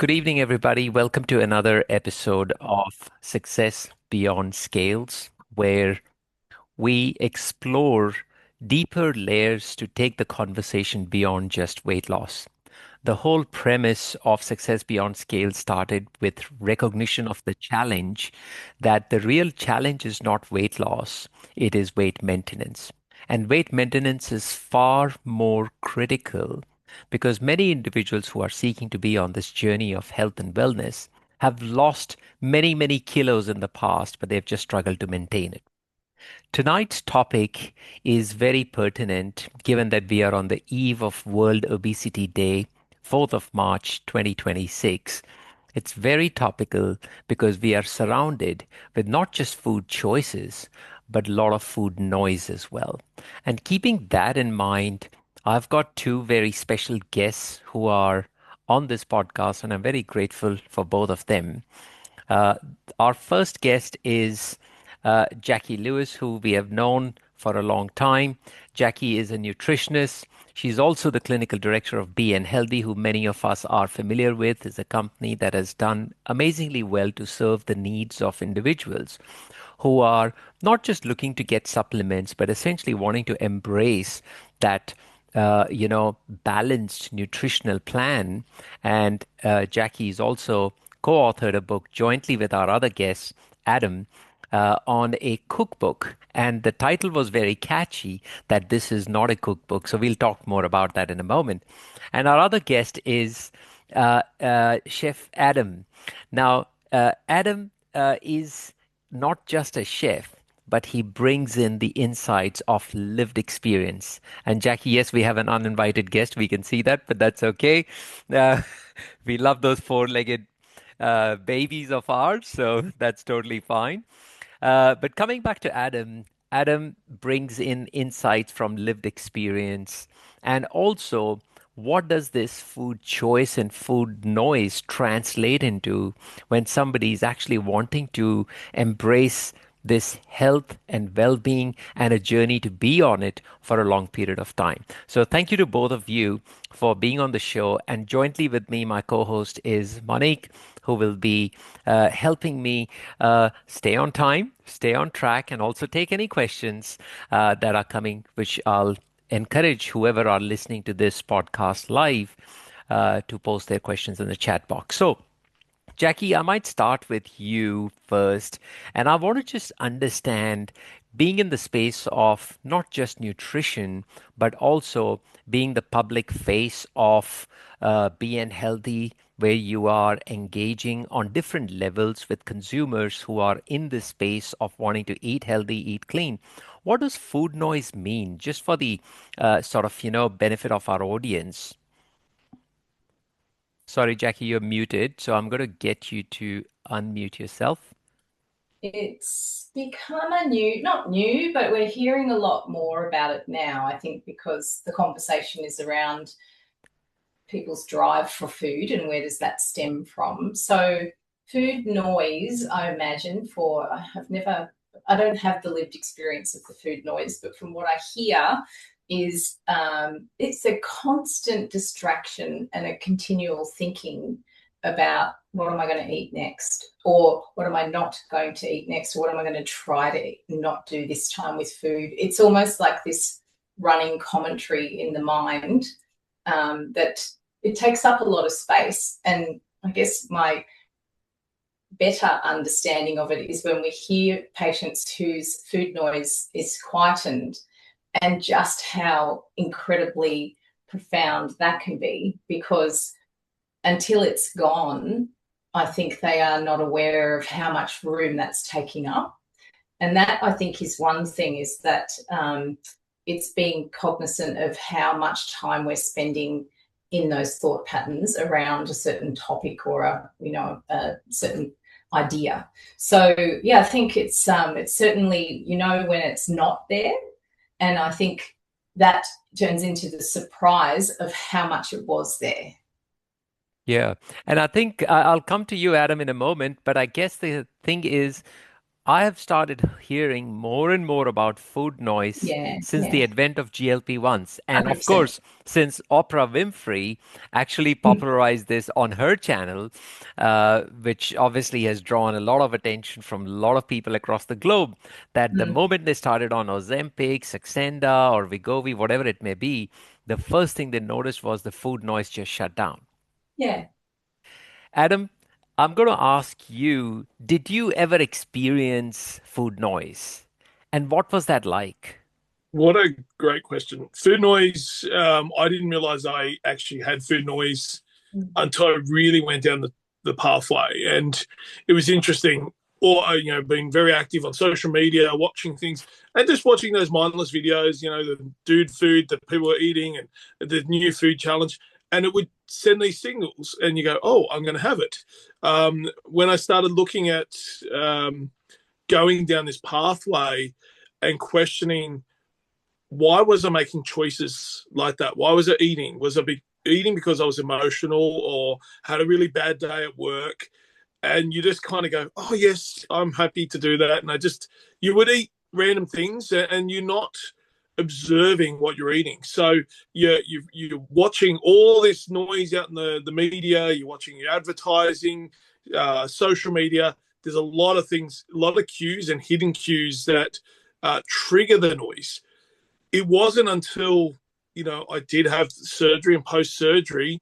Good evening, everybody. Welcome to another episode of Success Beyond Scales, where we explore deeper layers to take the conversation beyond just weight loss. The whole premise of Success Beyond Scales started with recognition of the challenge that the real challenge is not weight loss, it is weight maintenance. And weight maintenance is far more critical because many individuals who are seeking to be on this journey of health and wellness have lost many, many kilos in the past, but they've just struggled to maintain it. Tonight's topic is very pertinent given that we are on the eve of World Obesity Day, 4th of March 2026. It's very topical because we are surrounded with not just food choices, but a lot of food noise as well. And keeping that in mind, I've got two very special guests who are on this podcast, and I'm very grateful for both of them. Uh, our first guest is Jacqui Lewis, who we have known for a long time. Jacqui is a nutritionist. She's also the clinical director of Be and Healthy, who many of us are familiar with, is a company that has done amazingly well to serve the needs of individuals who are not just looking to get supplements, but essentially wanting to embrace that balanced nutritional plan. And Jacqui is also co-authored a book jointly with our other guest, Adam, on a cookbook. And the title was very catchy that this is not a cookbook. So we'll talk more about that in a moment. And our other guest is Chef Adam. Now, Adam is not just a chef, but he brings in the insights of lived experience. And Jacqui, yes, we have an uninvited guest. We can see that, but that's okay. Uh, we love those four-legged babies of ours, so that's totally fine. But coming back to Adam, Adam brings in insights from lived experience and also what does this food choice and food noise translate into when somebody is actually wanting to embrace this health and well-being and a journey to be on it for a long period of time. So thank you to both of you for being on the show. And jointly with me, my co-host is Monique, who will be helping me stay on time, stay on track, and also take any questions that are coming, which I'll encourage whoever are listening to this podcast live to post their questions in the chat box. So Jacqui, I might start with you first. And I want to just understand being in the space of not just nutrition, but also being the public face of being healthy, where you are engaging on different levels with consumers who are in this space of wanting to eat healthy, eat clean. What does food noise mean, just for the benefit of our audience? Sorry, Jacqui, you're muted, so I'm going to get you to unmute yourself. It's become a not new, but we're hearing a lot more about it now, I think, because the conversation is around people's drive for food and where does that stem from. So food noise, I imagine, I don't have the lived experience of the food noise, but from what I hear is it's a constant distraction and a continual thinking about what am I going to eat next, or what am I not going to eat next, or what am I going to try to not do this time with food. It's almost like this running commentary in the mind that it takes up a lot of space. And I guess my better understanding of it is when we hear patients whose food noise is quietened and just how incredibly profound that can be, because until it's gone, I think they are not aware of how much room that's taking up. And that, I think, is one thing, is that it's being cognizant of how much time we're spending in those thought patterns around a certain topic or a certain idea. So yeah, I think it's certainly, when it's not there, and I think that turns into the surprise of how much it was there. Yeah. And I think I'll come to you, Adam, in a moment. But I guess the thing is, I have started hearing more and more about food noise Yeah, since yeah, the advent of GLP-1s. And of 100%. course, since Oprah Winfrey actually popularized this on her channel, which obviously has drawn a lot of attention from a lot of people across the globe, that the Mm, moment they started on Ozempic, Saxenda, or Wegovy, whatever it may be, the first thing they noticed was the food noise just shut down. yeah. Adam, I'm going to ask you, did you ever experience food noise? And what was that like? What a great question. Food noise. I didn't realize I actually had food noise Mm, until I really went down the pathway. And it was interesting, or, being very active on social media, watching things, and just watching those mindless videos, the dude food that people are eating and the new food challenge. And it would send these signals, and you go, oh, I'm going to have it. When I started looking at going down this pathway and questioning, why was I making choices like that? Why was I eating? Was I eating because I was emotional or had a really bad day at work? And you just kind of go, oh, yes, I'm happy to do that. And you would eat random things and you're not observing what you're eating. So you're watching all this noise out in the media, you're watching your advertising, social media. There's a lot of things, a lot of cues and hidden cues that trigger the noise. It wasn't until I did have surgery and post surgery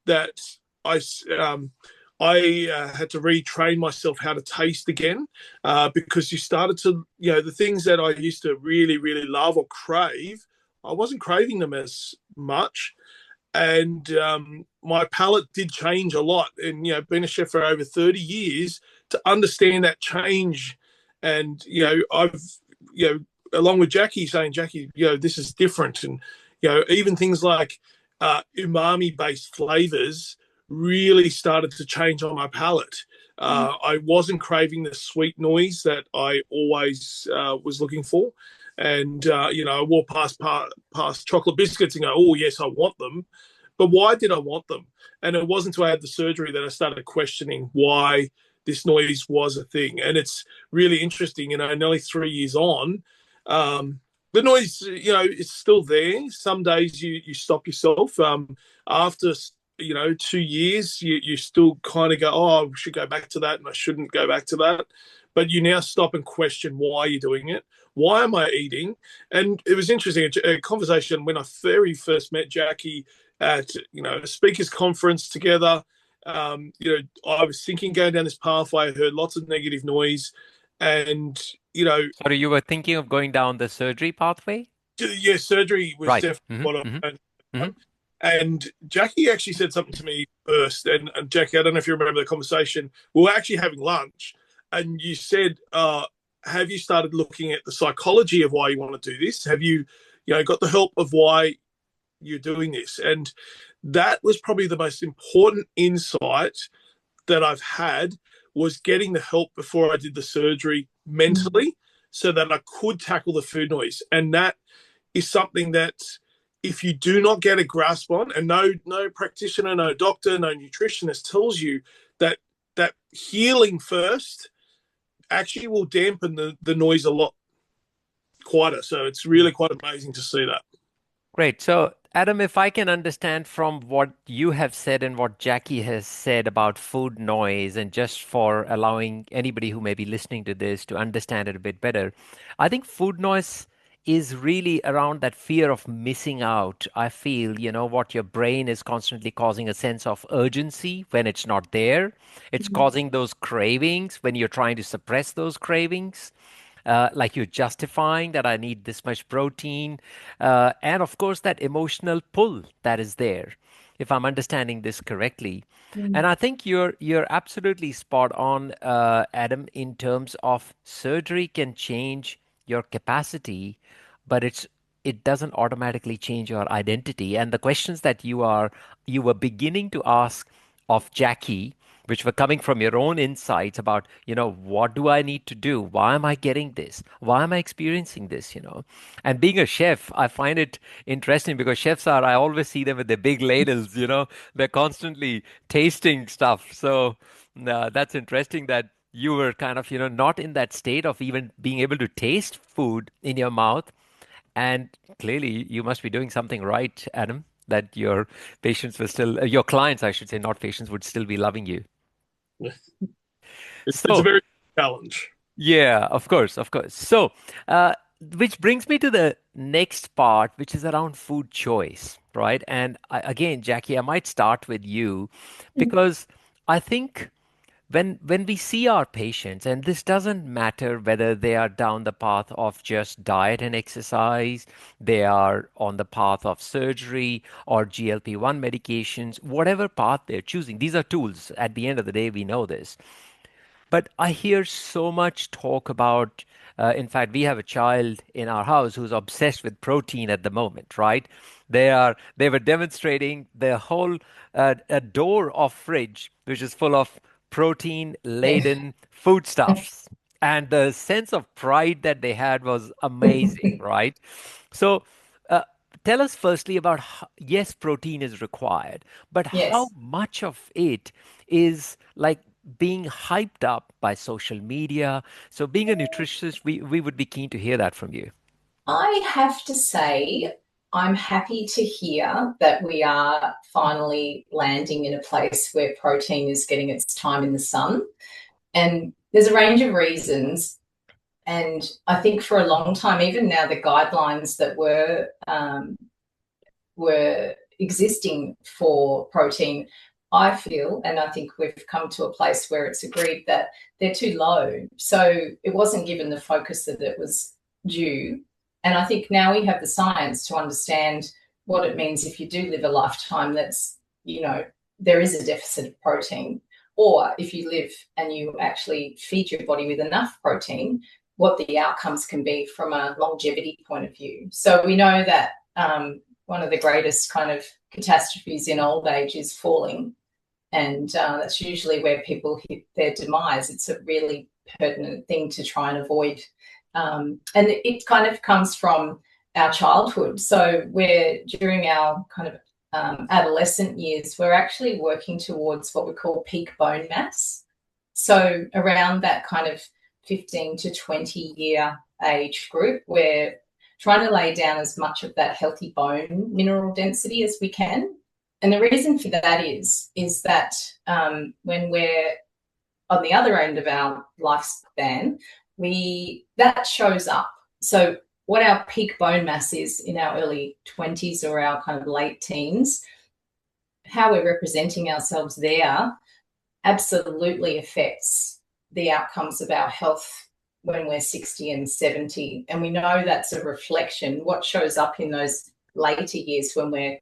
that I um, I had to retrain myself how to taste again, because you started to the things that I used to really love or crave, I wasn't craving them as much, and my palate did change a lot. And being a chef for over 30 years, to understand that change, and I've along with Jacqui saying, Jacqui, this is different, and even things like umami based flavors really started to change on my palate. mm, I wasn't craving the sweet noise that I always was looking for. And I walk past chocolate biscuits and go, "Oh yes, I want them." But why did I want them? And it wasn't until I had the surgery that I started questioning why this noise was a thing. And it's really interesting, nearly 3 years on, the noise, it's still there. Some days you stop yourself. After 2 years, you still kind of go, oh, I should go back to that, and I shouldn't go back to that. But you now stop and question why you're doing it. Why am I eating? And it was interesting, a conversation when I very first met Jacqui at a speakers conference together. I was thinking going down this pathway. I heard lots of negative noise, and Sorry, you were thinking of going down the surgery pathway? yeah, surgery was Right. definitely what I Mm-hmm. went. Mm-hmm. And Jacqui actually said something to me first. And Jacqui, I don't know if you remember the conversation. We were actually having lunch, and you said, "Have you started looking at the psychology of why you want to do this? Have you, got the help of why you're doing this?" And that was probably the most important insight that I've had, was getting the help before I did the surgery mm, mentally, so that I could tackle the food noise. And that is something that, if you do not get a grasp on, and no practitioner, no doctor, no nutritionist tells you that healing first actually will dampen the noise a lot quieter. So it's really quite amazing to see that. Great. So, Adam, if I can understand from what you have said and what Jacqui has said about food noise, and just for allowing anybody who may be listening to this to understand it a bit better, I think food noise is really around that fear of missing out. I feel, what your brain is constantly causing a sense of urgency when it's not there. It's mm, causing those cravings when you're trying to suppress those cravings, like you're justifying that I need this much protein, and of course that emotional pull that is there, if I'm understanding this correctly. And mm, I think you're absolutely spot on, Adam, in terms of surgery can change your capacity, but it doesn't automatically change your identity. And the questions that you were beginning to ask of Jacqui, which were coming from your own insights about, what do I need to do? Why am I getting this? Why am I experiencing this? And being a chef, I find it interesting because chefs I always see them with their big ladles, they're constantly tasting stuff. So that's interesting that you were kind of, not in that state of even being able to taste food in your mouth. And clearly, you must be doing something right, Adam, that your patients were still, your clients, I should say, not patients, would still be loving you. It's a So, very challenge. yeah, of course, of course. So, which brings me to the next part, which is around food choice, right? And again, Jacqui, I might start with you because I think when we see our patients, and this doesn't matter whether they are down the path of just diet and exercise, they are on the path of surgery or GLP-1 medications, whatever path they're choosing, these are tools. At the end of the day, we know this. But I hear so much talk about, in fact, we have a child in our house who's obsessed with protein at the moment, right? They were demonstrating their whole a door of fridge, which is full of protein laden foodstuffs. And the sense of pride that they had was amazing, right? So, uh, tell us firstly about yes, protein is required, but how Yes. much of it is like being hyped up by social media? So, being a nutritionist, we would be keen to hear that from you. I have to say, I'm happy to hear that we are finally landing in a place where protein is getting its time in the sun. And there's a range of reasons. And I think for a long time, even now, the guidelines that were existing for protein, I feel, and I think we've come to a place where it's agreed that they're too low. So it wasn't given the focus that it was due. And I think now we have the science to understand what it means if you do live a lifetime that's, there is a deficit of protein. Or if you live and you actually feed your body with enough protein, what the outcomes can be from a longevity point of view. So we know that one of the greatest kind of catastrophes in old age is falling. And that's usually where people hit their demise. It's a really pertinent thing to try and avoid. And it kind of comes from our childhood. So we're during our kind of adolescent years, we're actually working towards what we call peak bone mass. So around that kind of 15 to 20 year age group, we're trying to lay down as much of that healthy bone mineral density as we can. And the reason for that is that when we're on the other end of our lifespan, that shows up. So what our peak bone mass is in our early 20s or our kind of late teens, how we're representing ourselves there absolutely affects the outcomes of our health when we're 60 and 70. And we know that's a reflection. What shows up in those later years when we're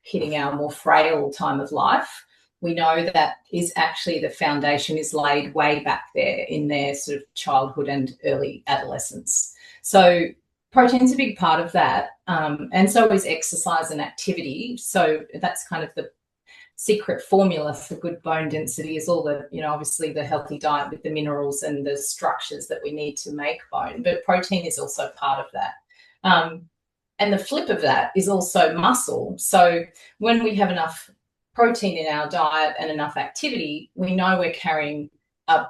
hitting our more frail time of life, we know that is actually the foundation is laid way back there in their sort of childhood and early adolescence. So protein's a big part of that. And so is exercise and activity. So that's kind of the secret formula for good bone density is all the, obviously the healthy diet with the minerals and the structures that we need to make bone, but protein is also part of that. And the flip of that is also muscle. So when we have enough protein in our diet and enough activity, we know we're carrying a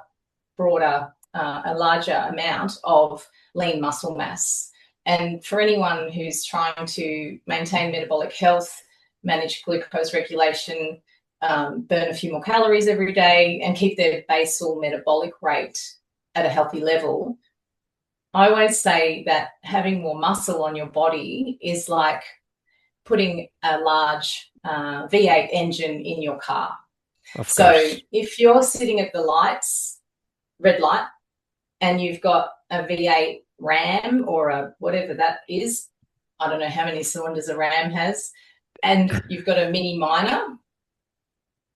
larger amount of lean muscle mass. And for anyone who's trying to maintain metabolic health, manage glucose regulation, burn a few more calories every day, and keep their basal metabolic rate at a healthy level, I always say that having more muscle on your body is like putting a large V8 engine in your car. Of So course. if you're sitting at the red light, and you've got a V8 Ram or a whatever that is, I don't know how many cylinders a Ram has, and you've got a Mini Minor,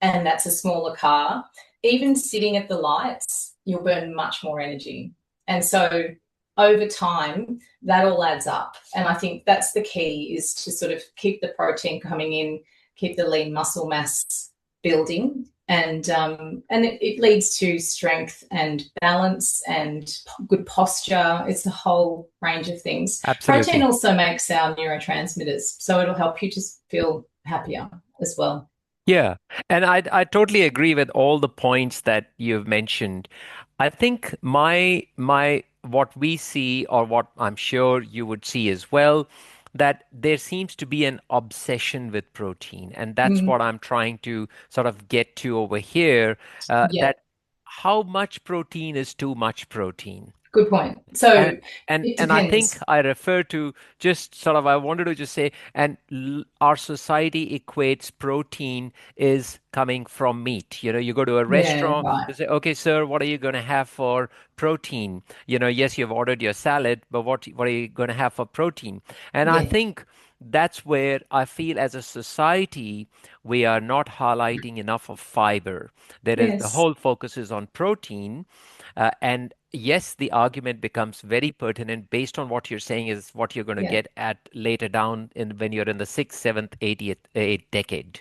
and that's a smaller car, even sitting at the lights, you'll burn much more energy. And so over time, that all adds up. And I think that's the key, is to sort of keep the protein coming in, keep the lean muscle mass building, and it leads to strength and balance and good posture. It's a whole range of things. Protein Absolutely. also makes our neurotransmitters, so it'll help you to feel happier as well. Yeah. And I totally agree with all the points that you've mentioned. I think my what we see, or what I'm sure you would see as well, that there seems to be an obsession with protein, and that's Mm, what I'm trying to sort of get to over here. yeah, That how much protein is too much protein? good point. And So and it and I think depends. I refer to just sort of I wanted to just say, and our society equates protein is coming from meat. You go to a Yeah, restaurant, right. they say, okay, sir, what are you going to have for protein? Yes, you've ordered your salad, but what are you going to have for protein? And I Yeah, think that's where I feel as a society we are not highlighting enough of fiber. There is the yes, whole focus is on protein, and yes, the argument becomes very pertinent based on what you're saying is what you're going to yeah. get at later down in when you're in the sixth, seventh, eighth decade.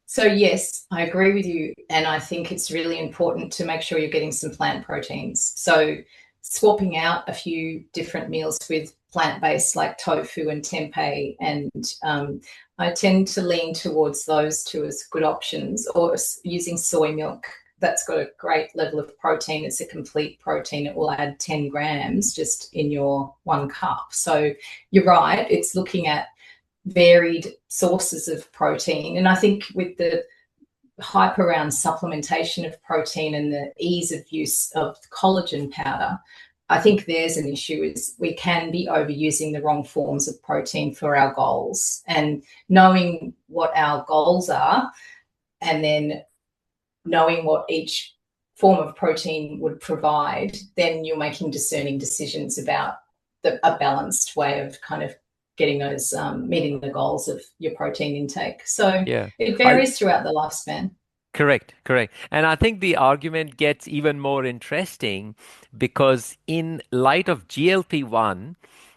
So yes, I agree with you, and I think it's really important to make sure you're getting some plant proteins. So swapping out a few different meals with plant-based like tofu and tempeh, and I tend to lean towards those two as good options, or using soy milk. That's got a great level of protein. It's a complete protein. It will add 10 grams just in your 1 cup. So you're right. It's looking at varied sources of protein. And I think with the hype around supplementation of protein and the ease of use of collagen powder, I think there's an issue is we can be overusing the wrong forms of protein for our goals. And knowing what our goals are and then knowing what each form of protein would provide, then you're making discerning decisions about a balanced way of kind of getting those meeting the goals of your protein intake. So Yeah. it I varies throughout the lifespan. Correct, correct. And I think the argument gets even more interesting because, in light of GLP-1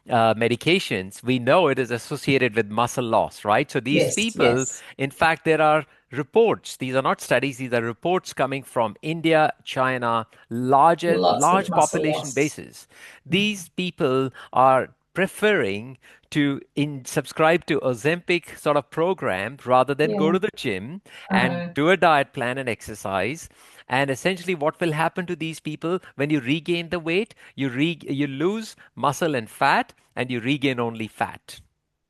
medications, we know it is associated with muscle loss, right? So these Yes, people, yes. in fact, there are reports. These are not studies. These are reports coming from India, China, Lots of large muscle population loss. bases. These people are preferring to subscribe to Ozempic sort of program rather than go Yeah, to the gym I and know. do a diet plan and exercise. And essentially, what will happen to these people when you regain the weight? You lose muscle and fat, and you regain only fat.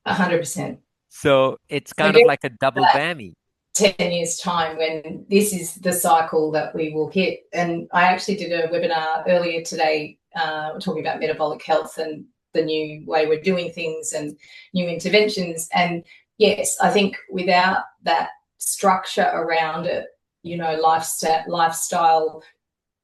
100%. So it's So kind of get like a double that whammy. 10 years time when this is the cycle that we will hit. And I actually did a webinar earlier today talking about metabolic health and the new way we're doing things and new interventions. And yes, I think without that structure around it, lifestyle,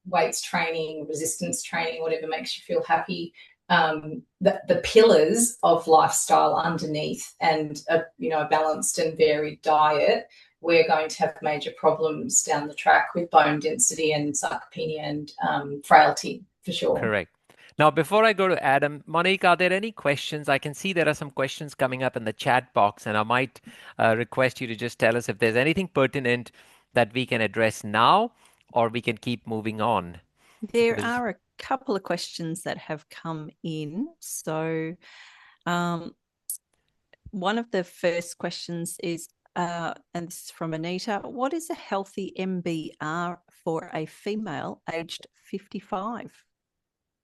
weights training, resistance training, whatever makes you feel happy, the pillars of lifestyle underneath, and a balanced and varied diet, we're going to have major problems down the track with bone density and sarcopenia and frailty for sure. Correct. Now, before I go to Adam, Monique, are there any questions? I can see there are some questions coming up in the chat box, and I might request you to just tell us if there's anything pertinent that we can address now, or we can keep moving on. There Because are a couple of questions that have come in. So one of the first questions is, and this is from Anita, what is a healthy MBR for a female aged 55?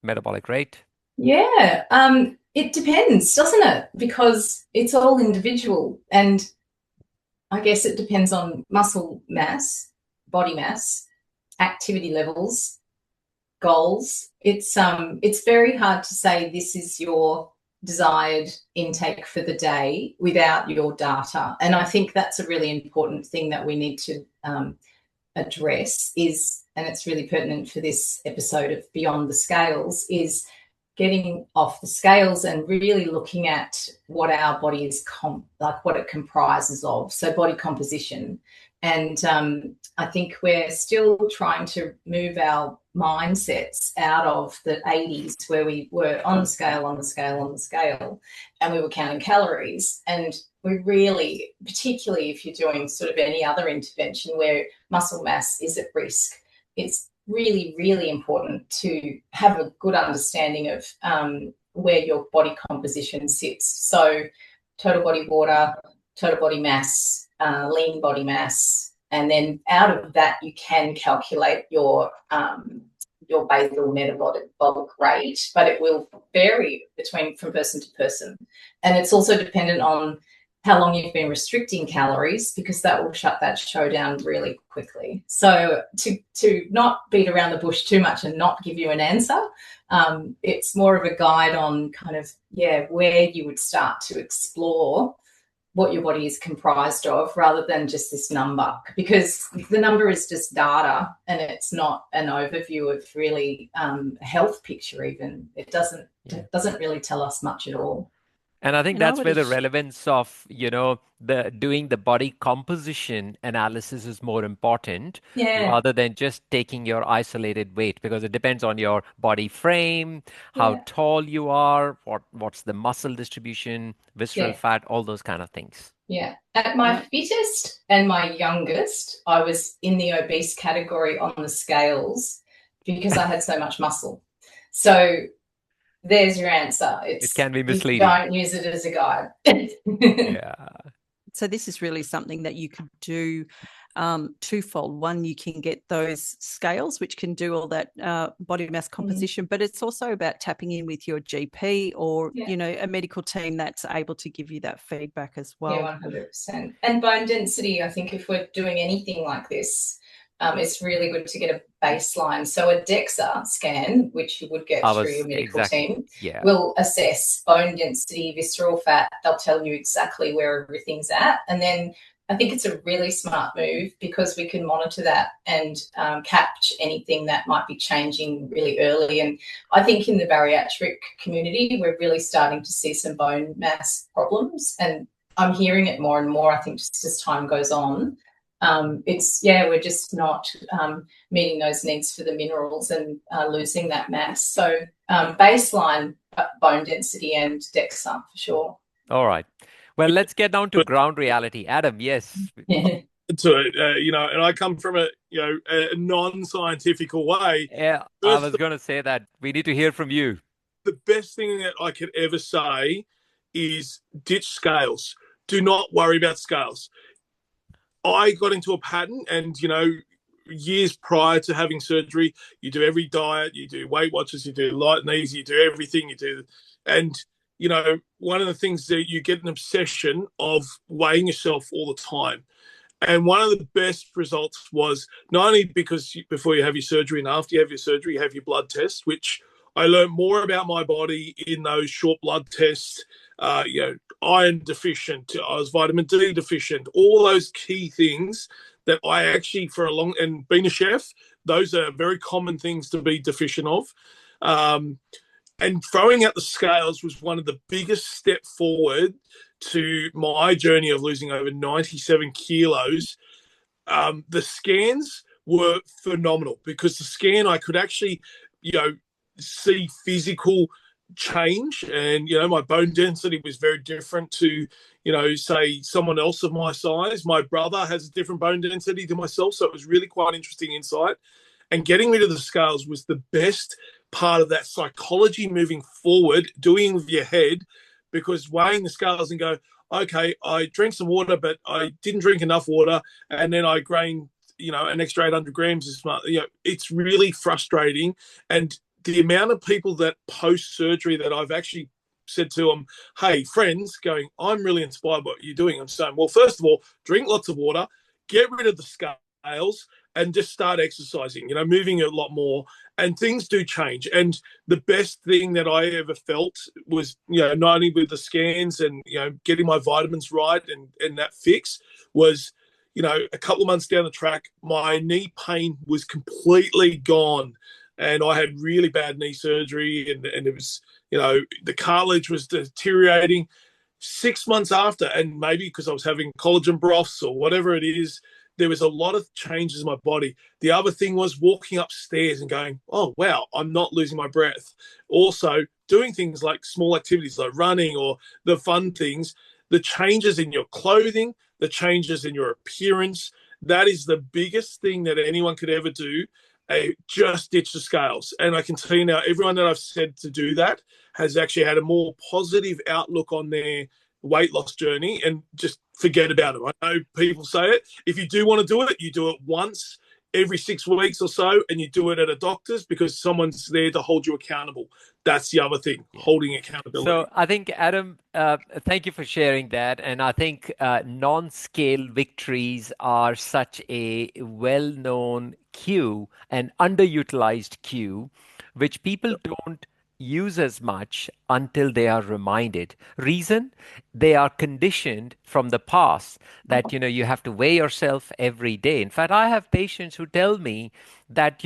metabolic rate. Yeah, it depends, doesn't it? Because it's all individual, and I guess it depends on muscle mass, body mass, activity levels, goals. It's very hard to say this is your desired intake for the day without your data. And I think that's a really important thing that we need to address is, and it's really pertinent for this episode of Beyond the Scales, is getting off the scales and really looking at what our body is like what it comprises of, so body composition. And I think we're still trying to move our mindsets out of the 80s where we were on the scale, on the scale, on the scale, and we were counting calories. And we really, particularly if you're doing sort of any other intervention where muscle mass is at risk, it's really, really important to have a good understanding of where your body composition sits. So total body water, total body mass, lean body mass, and then out of that you can calculate your your basal metabolic rate, but it will vary from person to person. And it's also dependent on how long you've been restricting calories, because that will shut that show down really quickly. So to not beat around the bush too much and not give you an answer, it's more of a guide on kind of, where you would start to explore what your body is comprised of, rather than just this number, because the number is just data and it's not an overview of really a health picture. Even it doesn't really tell us much at all. And I think that's where the relevance of, doing the body composition analysis is more important, rather than just taking your isolated weight, because it depends on your body frame, how tall you are, what's the muscle distribution, visceral fat, all those kind of things. Yeah. At my fittest and my youngest, I was in the obese category on the scales because I had so much muscle. So there's your answer. It can be misleading. Don't use it as a guide. Yeah. So this is really something that you could do twofold. One, you can get those scales, which can do all that body mass composition, but it's also about tapping in with your GP or, a medical team that's able to give you that feedback as well. Yeah, 100%. And bone density, I think if we're doing anything like this, it's really good to get a baseline. So a DEXA scan, which you would get through your medical team, will assess bone density, visceral fat. They'll tell you exactly where everything's at. And then I think it's a really smart move, because we can monitor that and catch anything that might be changing really early. And I think in the bariatric community, we're really starting to see some bone mass problems. And I'm hearing it more and more, I think, just as time goes on. We're just not meeting those needs for the minerals and losing that mass. So baseline bone density and DEXA for sure. All right. Well, let's get down to ground reality. Adam, yes. To it, and I come from a non-scientific way. Yeah, I was going to say that. We need to hear from you. The best thing that I could ever say is ditch scales. Do not worry about scales. I got into a pattern, and, years prior to having surgery, you do every diet, you do Weight Watchers, you do light and easy, you do everything, and one of the things that you get an obsession of weighing yourself all the time. And one of the best results was not only because before you have your surgery and after you have your surgery, you have your blood test, which I learned more about my body in those short blood tests. Iron deficient, I was vitamin D deficient, all those key things that I actually and being a chef, those are very common things to be deficient of. And throwing out the scales was one of the biggest step forward to my journey of losing over 97 kilos. The scans were phenomenal, because the scan I could actually, see physical change, and my bone density was very different to say someone else of my size. My brother has a different bone density to myself, so it was really quite interesting insight. And getting rid of the scales was the best part of that psychology moving forward, doing with your head, because weighing the scales and go, okay, I drank some water, but I didn't drink enough water, and then I gained an extra 800 grams this month. It's really frustrating. And the amount of people that post-surgery that I've actually said to them, hey, friends, going, I'm really inspired by what you're doing. I'm saying, well, first of all, drink lots of water, get rid of the scales, and just start exercising, moving a lot more, and things do change. And the best thing that I ever felt was, not only with the scans and, getting my vitamins right and that fix was, a couple of months down the track, my knee pain was completely gone. And I had really bad knee surgery, and it was, the cartilage was deteriorating. 6 months after, and maybe because I was having collagen broths or whatever it is, there was a lot of changes in my body. The other thing was walking upstairs and going, oh, wow, I'm not losing my breath. Also, doing things like small activities like running or the fun things, the changes in your clothing, the changes in your appearance, that is the biggest thing that anyone could ever do. Just ditch the scales. And I can tell you now, everyone that I've said to do that has actually had a more positive outlook on their weight loss journey, and just forget about it. I know people say it. If you do want to do it, you do it once. every 6 weeks or so, and you do it at a doctor's because someone's there to hold you accountable. That's the other thing, holding accountability. So I think, Adam, thank you for sharing that. And I think non-scale victories are such a well-known cue, an underutilized cue, which people don't use as much until they are reminded. Reason? They are conditioned from the past that, you have to weigh yourself every day. In fact, I have patients who tell me that,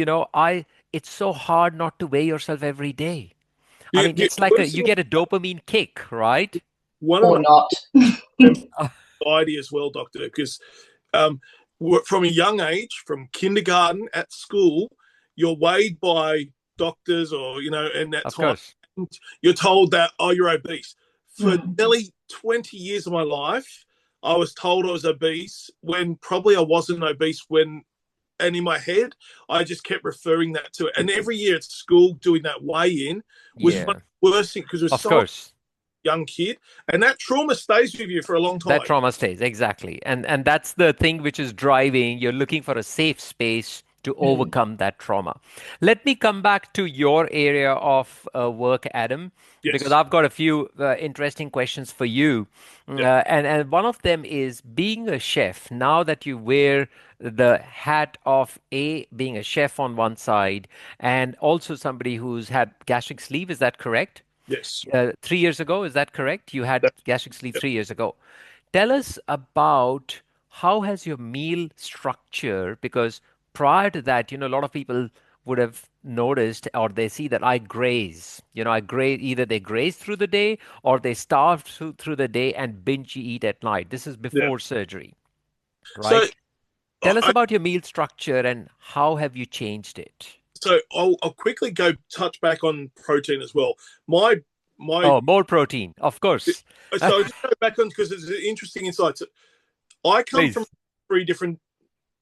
it's so hard not to weigh yourself every day. I mean, it's like you get a dopamine kick, right? One or of not. anxiety as well, doctor, because from a young age, from kindergarten at school, you're weighed by doctors or, and that Of time course. you're told that, oh, you're obese. For nearly 20 years of my life, I was told I was obese when probably I wasn't obese and in my head, I just kept referring that to it. And every year at school, doing that weigh-in was one of the worst things because it was Of so course. young kid, and that trauma stays with you for a long time. That trauma stays, exactly. And that's the thing which is driving. You're looking for a safe space to overcome that trauma. Let me come back to your area of work, Adam, because I've got a few interesting questions for you. And one of them is being a chef. Now that you wear the hat of being a chef on one side and also somebody who's had gastric sleeve, is that correct? Yes. 3 years ago, is that correct? You had gastric sleeve Yep. 3 years ago. Tell us about how has your meal structure, because prior to that, a lot of people would have noticed or they see that I graze. I graze, either they graze through the day or they starve through the day and binge eat at night. This is before surgery, So right? Tell us about your meal structure and how have you changed it? So I'll quickly touch back on protein as well. My more protein, of course. So I'll just go back on because it's an interesting insight. So I come from 3 different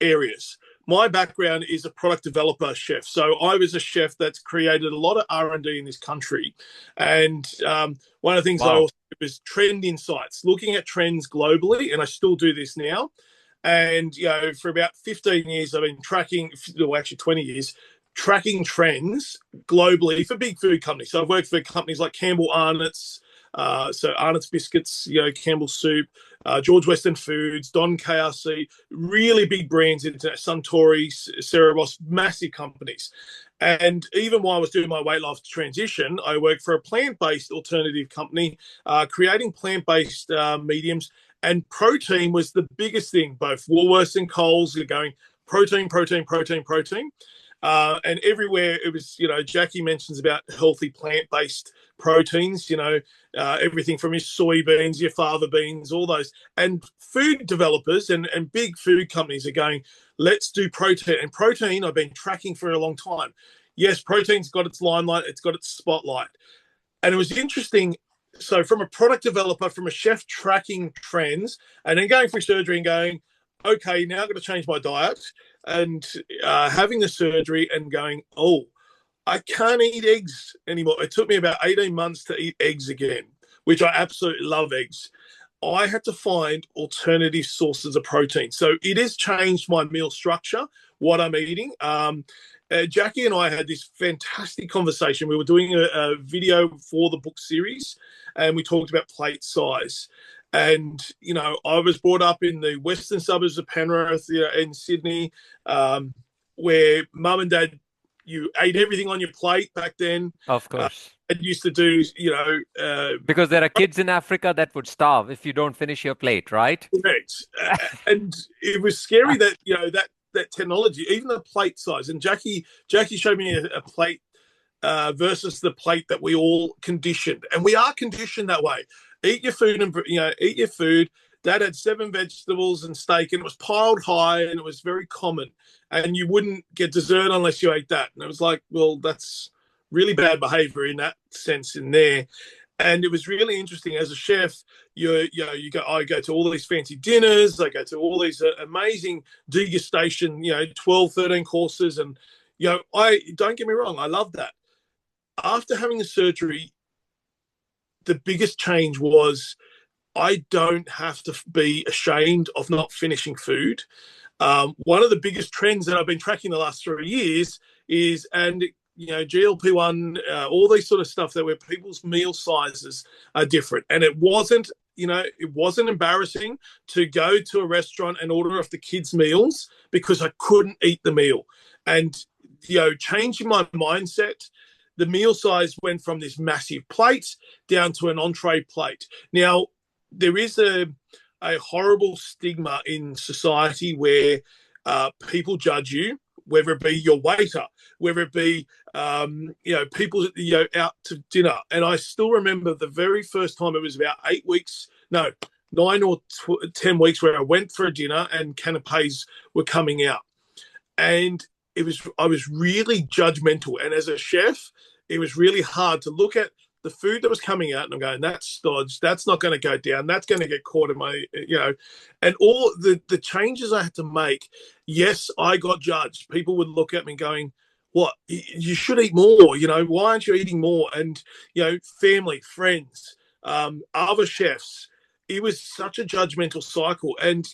areas. My background is a product developer chef. So I was a chef that's created a lot of R&D in this country. And one of the things I also did was trend insights, looking at trends globally, and I still do this now. And, for about 15 years, I've been tracking, well, actually 20 years, tracking trends globally for big food companies. So I've worked for companies like Campbell Arnott's, so Arnott's Biscuits, Campbell Soup, George Western Foods, Don KRC, really big brands, Suntory, Cerebos, massive companies. And even while I was doing my weight loss transition, I worked for a plant-based alternative company, creating plant-based mediums. And protein was the biggest thing. Both Woolworths and Coles are going protein, protein, protein, protein. And everywhere it was, Jacqui mentions about healthy plant-based proteins, everything from your soybeans, your fava beans, all those. And food developers and big food companies are going, let's do protein. And protein I've been tracking for a long time. Yes, protein's got its limelight, it's got its spotlight. And it was interesting. So from a product developer, from a chef tracking trends, and then going through surgery and going, okay, now I've got to change my diet, and having the surgery and going, oh, I can't eat eggs anymore. It took me about 18 months to eat eggs again, which I absolutely love eggs. I had to find alternative sources of protein. So it has changed my meal structure, what I'm eating. Jacqui and I had this fantastic conversation. We were doing a video for the book series, and we talked about plate size. And, I was brought up in the western suburbs of Penrith, in Sydney, where mum and dad, you ate everything on your plate back then. Of course. And used to do, because there are kids in Africa that would starve if you don't finish your plate, right? Correct. And it was scary that, that technology, even the plate size. And Jacqui showed me a plate versus the plate that we all conditioned. And we are conditioned that way. Eat your food and, eat your food. Dad had 7 vegetables and steak, and it was piled high, and it was very common. And you wouldn't get dessert unless you ate that. And it was like, well, that's really bad behavior in that sense in there. And it was really interesting as a chef. I go to all these fancy dinners. I go to all these amazing degustation, 12, 13 courses. And, I don't get me wrong, I love that. After having the surgery, the biggest change was I don't have to be ashamed of not finishing food. One of the biggest trends that I've been tracking the last 3 years is, and GLP-1, all these sort of stuff, that where people's meal sizes are different. And it wasn't embarrassing to go to a restaurant and order off the kids' meals because I couldn't eat the meal. And, changing my mindset, the meal size went from this massive plate down to an entree plate. Now, there is a horrible stigma in society where people judge you, whether it be your waiter, whether it be people out to dinner. And I still remember the very first time, it was about 9 or 10 weeks, where I went for a dinner and canapes were coming out, and I was really judgmental. And as a chef, it was really hard to look at the food that was coming out and I'm going, that's stodged, that's not going to go down, that's going to get caught in my, and all the changes I had to make. Yes, I got judged. People would look at me going, what, you should eat more, why aren't you eating more? And, family, friends, other chefs, it was such a judgmental cycle. And,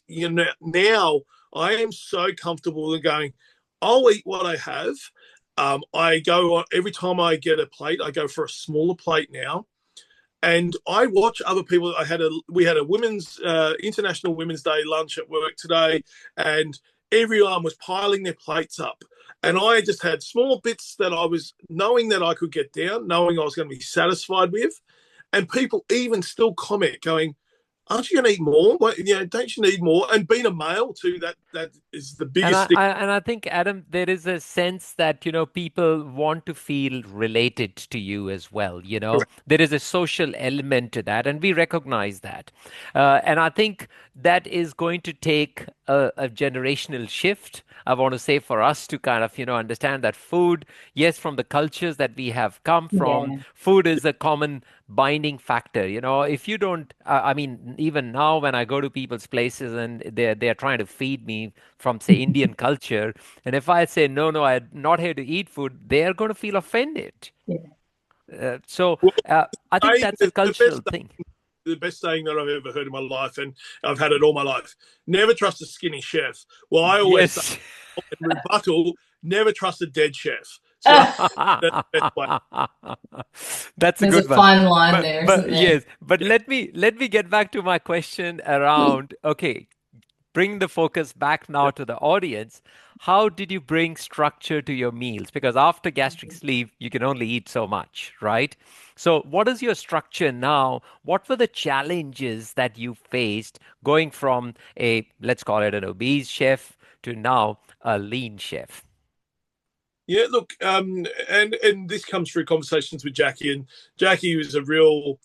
now I am so comfortable in going, I'll eat what I have. I go, every time I get a plate, I go for a smaller plate now. And I watch other people. We had a women's International Women's Day lunch at work today, and everyone was piling their plates up. And I just had small bits that I was knowing that I could get down, knowing I was going to be satisfied with. And people even still comment going, aren't you going to eat more? Don't you need more? And being a male too, that is the biggest thing. And I think, Adam, there is a sense that, people want to feel related to you as well. Correct. There is a social element to that, and we recognize that. And I think that is going to take a generational shift. I want to say, for us to kind of, understand that food, yes, from the cultures that we have come from, food is a common binding factor. If you don't, even now when I go to people's places and they're trying to feed me from, say, Indian culture, and if I say, no, I'm not here to eat food, they're going to feel offended. Yeah. I think that's a cultural thing. The best saying that I've ever heard in my life, and I've had it all my life: never trust a skinny chef. Well, I always say, in rebuttal, never trust a dead chef. So that's the best way. That's a There's good a one. fine line there, isn't there? Yes, but let me get back to my question around, okay, bring the focus back now to the audience. How did you bring structure to your meals? Because after gastric sleeve, you can only eat so much, right? So what is your structure now? What were the challenges that you faced going from let's call it an obese chef to now a lean chef? Yeah, look, and this comes through conversations with Jacqui, and Jacqui was a real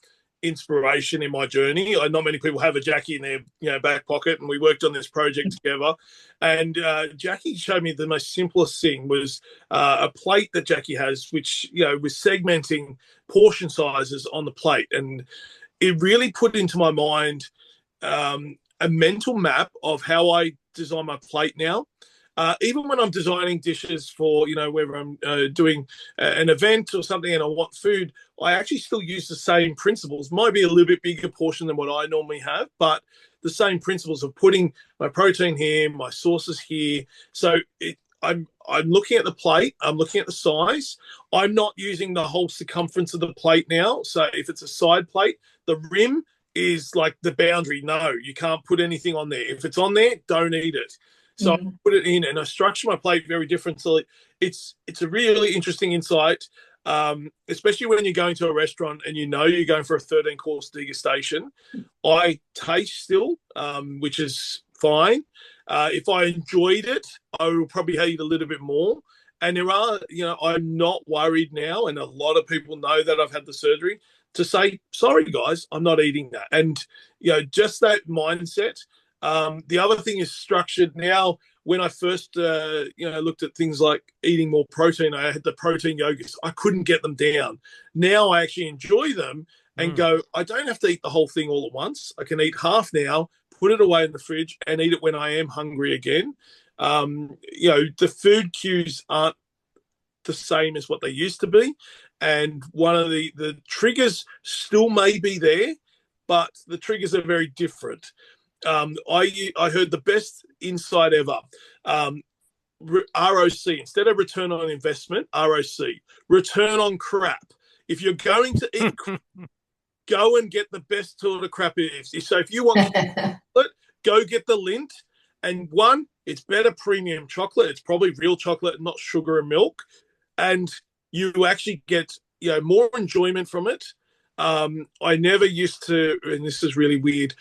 inspiration in my journey. Not many people have a Jacqui in their back pocket, and we worked on this project together. And Jacqui showed me the most simplest thing was a plate that Jacqui has, which was segmenting portion sizes on the plate, and it really put into my mind a mental map of how I design my plate now. Even when I'm designing dishes for, whether I'm doing an event or something and I want food, I actually still use the same principles. Might be a little bit bigger portion than what I normally have, but the same principles of putting my protein here, my sauces here. So I'm looking at the plate. I'm looking at the size. I'm not using the whole circumference of the plate now. So if it's a side plate, the rim is like the boundary. No, you can't put anything on there. If it's on there, don't eat it. So I put it in and I structure my plate very differently. It's a really interesting insight, especially when you're going to a restaurant and you're going for a 13-course degustation. I taste still, which is fine. If I enjoyed it, I will probably eat a little bit more. And there are, I'm not worried now, and a lot of people know that I've had the surgery, to say, sorry, guys, I'm not eating that. And, just that mindset. The other thing is structured now. When I first, looked at things like eating more protein, I had the protein yogurts. I couldn't get them down. Now I actually enjoy them and go, I don't have to eat the whole thing all at once. I can eat half now, put it away in the fridge and eat it when I am hungry again. The food cues aren't the same as what they used to be. And one of the triggers still may be there, but the triggers are very different. I heard the best insight ever. ROC, instead of return on investment, ROC, return on crap. If you're going to eat, go and get the best sort of crap it is. So if you want chocolate, go get the Lindt. And one, it's better premium chocolate. It's probably real chocolate, not sugar and milk. And you actually get more enjoyment from it. I never used to, and this is really weird.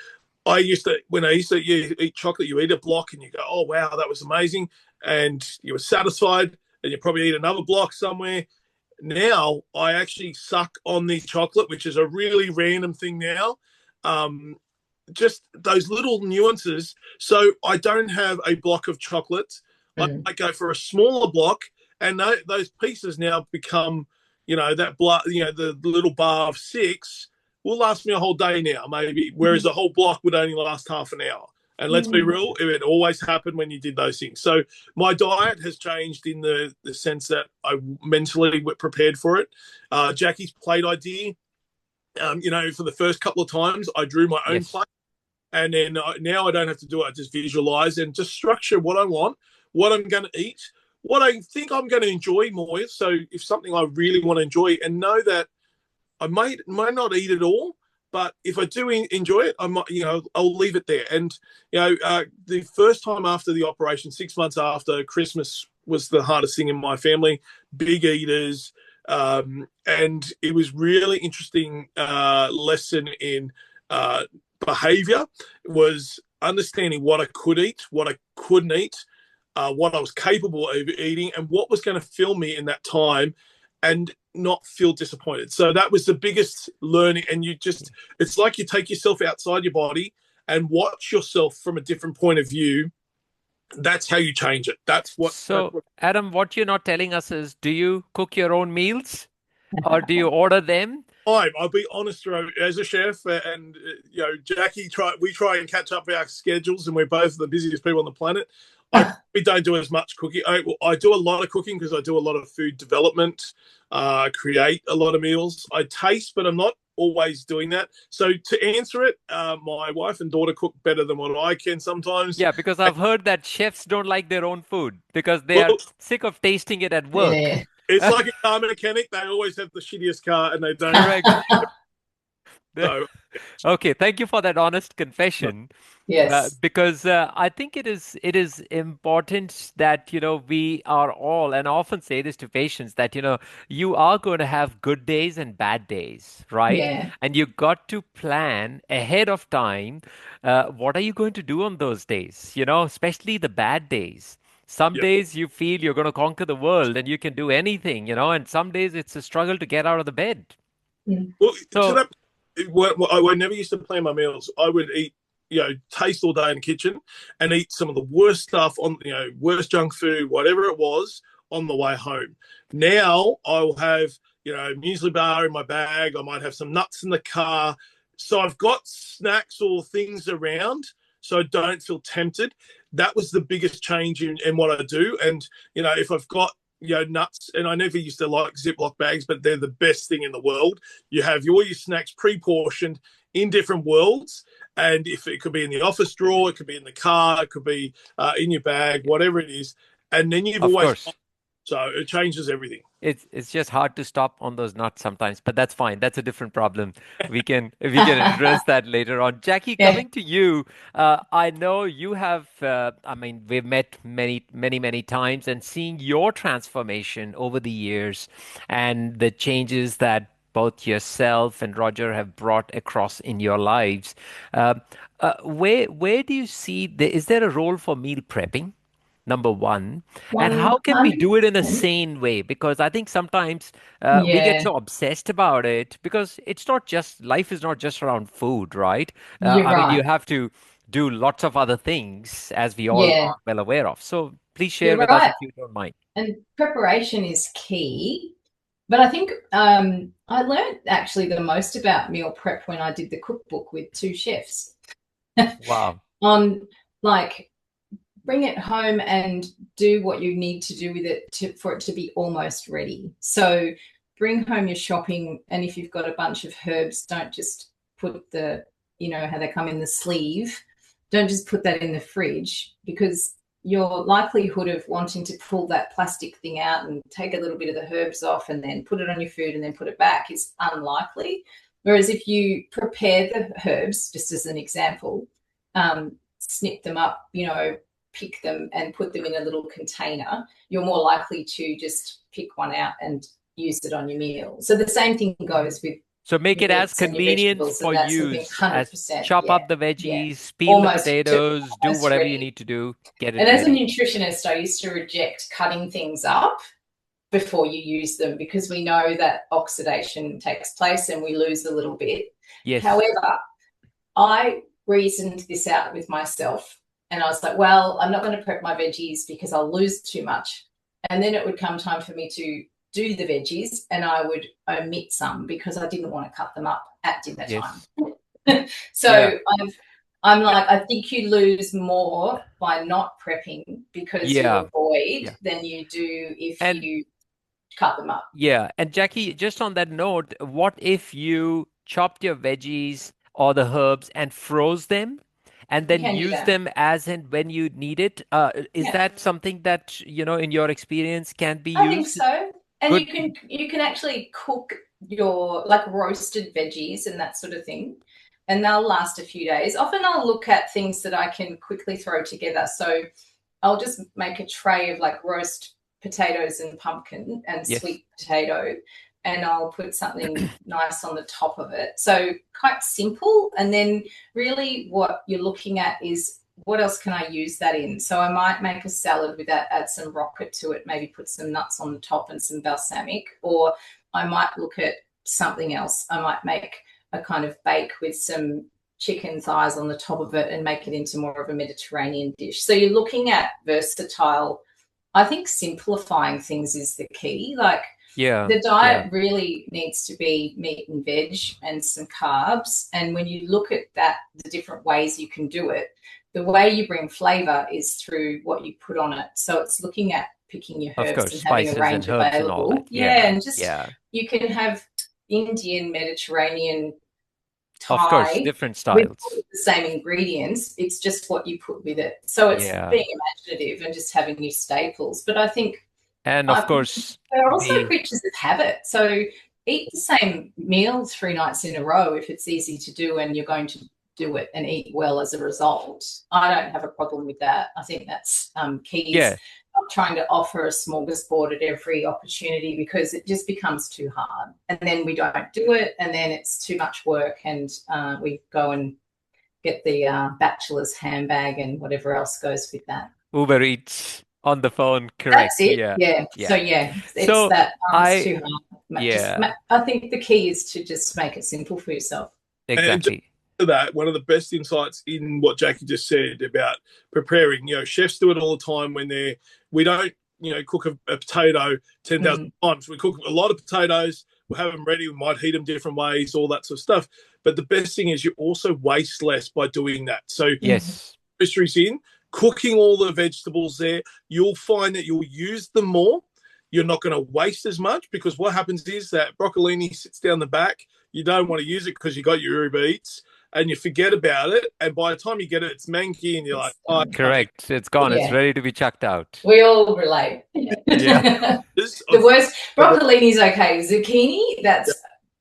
When I used to eat chocolate, you eat a block and you go, oh, wow, that was amazing. And you were satisfied, and you probably eat another block somewhere. Now I actually suck on the chocolate, which is a really random thing now. Just those little nuances. So I don't have a block of chocolate. I go for a smaller block, and those pieces now become, the little bar of 6 will last me a whole day now, maybe, whereas a whole block would only last half an hour. And let's be real, it always happened when you did those things. So my diet has changed in the sense that I mentally prepared for it. Jacqui's plate idea, for the first couple of times, I drew my own plate. And then now I don't have to do it. I just visualize and just structure what I want, what I'm going to eat, what I think I'm going to enjoy more. So if something I really want to enjoy, and know that I might not eat it all, but if I do enjoy it, I might, I'll leave it there. And, the first time after the operation, 6 months after, Christmas was the hardest thing in my family, big eaters. And it was really interesting lesson in behavior, was understanding what I could eat, what I couldn't eat, what I was capable of eating, and what was going to fill me in that time, and not feel disappointed. So that was the biggest learning. And it's like you take yourself outside your body and watch yourself from a different point of view. That's how you change it. Adam, what you're not telling us is, do you cook your own meals or do you order them? I'll be honest, as a chef, and Jacqui, we try and catch up our schedules, and we're both the busiest people on the planet. We don't do as much cooking. I do a lot of cooking because I do a lot of food development, create a lot of meals. I taste, but I'm not always doing that. So to answer it, my wife and daughter cook better than what I can sometimes. Yeah, because I've heard that chefs don't like their own food because they are sick of tasting it at work. Yeah. It's like a car mechanic. They always have the shittiest car, and they don't. Correct. So, okay, thank you for that honest confession. Yes. Because I think it is important that we are all, and I often say this to patients, that you are going to have good days and bad days, right? Yeah. And you got to plan ahead of time. What are you going to do on those days? Especially the bad days. Some days you feel you're going to conquer the world and you can do anything, and some days it's a struggle to get out of the bed. Well, I never used to plan my meals. I would eat, taste all day in the kitchen and eat some of the worst stuff on, worst junk food, whatever it was, on the way home. Now I'll have, muesli bar in my bag. I might have some nuts in the car. So I've got snacks or things around so I don't feel tempted. That was the biggest change in what I do. And, if I've got, nuts, and I never used to like Ziploc bags, but they're the best thing in the world. You have all your snacks pre-portioned in different worlds. And if it could be in the office drawer, it could be in the car, it could be in your bag, whatever it is. And then you've always... So it changes everything. It's just hard to stop on those nuts sometimes, but that's fine. That's a different problem. We can address that later on. Jacqui, coming to you, I know you have. We've met many times, and seeing your transformation over the years, and the changes that both yourself and Roger have brought across in your lives. Where do you see is there a role for meal prepping? Number one, and how can we do it in a sane way? Because I think sometimes we get so obsessed about it, because life is not just around food, right? You have to do lots of other things, as we all are well aware of. So please share with us if you don't mind. And preparation is key. But I think I learned actually the most about meal prep when I did the cookbook with 2 chefs. Wow. On bring it home and do what you need to do with it for it to be almost ready. So bring home your shopping, and if you've got a bunch of herbs, don't just put how they come in the sleeve. don't just put that in the fridge, because your likelihood of wanting to pull that plastic thing out and take a little bit of the herbs off and then put it on your food and then put it back is unlikely. Whereas if you prepare the herbs, just as an example, snip them up, pick them and put them in a little container, you're more likely to just pick one out and use it on your meal. So the same thing goes with So make it as convenient for use as chop up the veggies, peel the potatoes, do whatever you need to do, get it ready. And as a nutritionist, I used to reject cutting things up before you use them, because we know that oxidation takes place and we lose a little bit. Yes. However, I reasoned this out with myself, and I was like, well, I'm not going to prep my veggies because I'll lose too much. And then it would come time for me to do the veggies, and I would omit some because I didn't want to cut them up at dinner time. So I'm like, I think you lose more by not prepping because you avoid than you do if you cut them up. Yeah. And Jacqui, just on that note, what if you chopped your veggies or the herbs and froze them and then use them as and when you need it? Is that something that, in your experience can be used? I think so. And you can actually cook your roasted veggies and that sort of thing, and they'll last a few days. Often I'll look at things that I can quickly throw together. So I'll just make a tray of roast potatoes and pumpkin and sweet potato, and I'll put something nice on the top of it. So quite simple. And then really what you're looking at is, what else can I use that in? So I might make a salad with that, add some rocket to it, maybe put some nuts on the top and some balsamic, or I might look at something else. I might make a kind of bake with some chicken thighs on the top of it and make it into more of a Mediterranean dish. So you're looking at versatile. I think simplifying things is the key. The diet really needs to be meat and veg and some carbs. And when you look at that, the different ways you can do it, the way you bring flavour is through what you put on it. So it's looking at picking your herbs and having a range available. You can have Indian, Mediterranean, Thai, of course, different styles with the same ingredients. It's just what you put with it. So it's being imaginative and just having your staples. But I think, and of course, they're also creatures of habit. So eat the same meal 3 nights in a row if it's easy to do and you're going to do it and eat well as a result. I don't have a problem with that. I think that's key. Not trying to offer a smorgasbord at every opportunity, because it just becomes too hard, and then we don't do it, and then it's too much work, and we go and get the bachelor's handbag and whatever else goes with that. Uber Eats on the phone, correct? That's it. It's too hard. I think the key is to just make it simple for yourself. Exactly. That one of the best insights in what Jacqui just said about preparing, chefs do it all the time when we don't cook a potato 10,000 times. We cook a lot of potatoes, we'll have them ready, we might heat them different ways, all that sort of stuff. But the best thing is you also waste less by doing that. So groceries in, cooking all the vegetables there, you'll find that you'll use them more. You're not going to waste as much, because what happens is that broccolini sits down the back, you don't want to use it because you got your Uber Eats, and you forget about it, and by the time you get it, it's manky, and you're like, oh, correct, it's gone, it's ready to be chucked out. We all relate. The worst, broccolini's okay. Zucchini,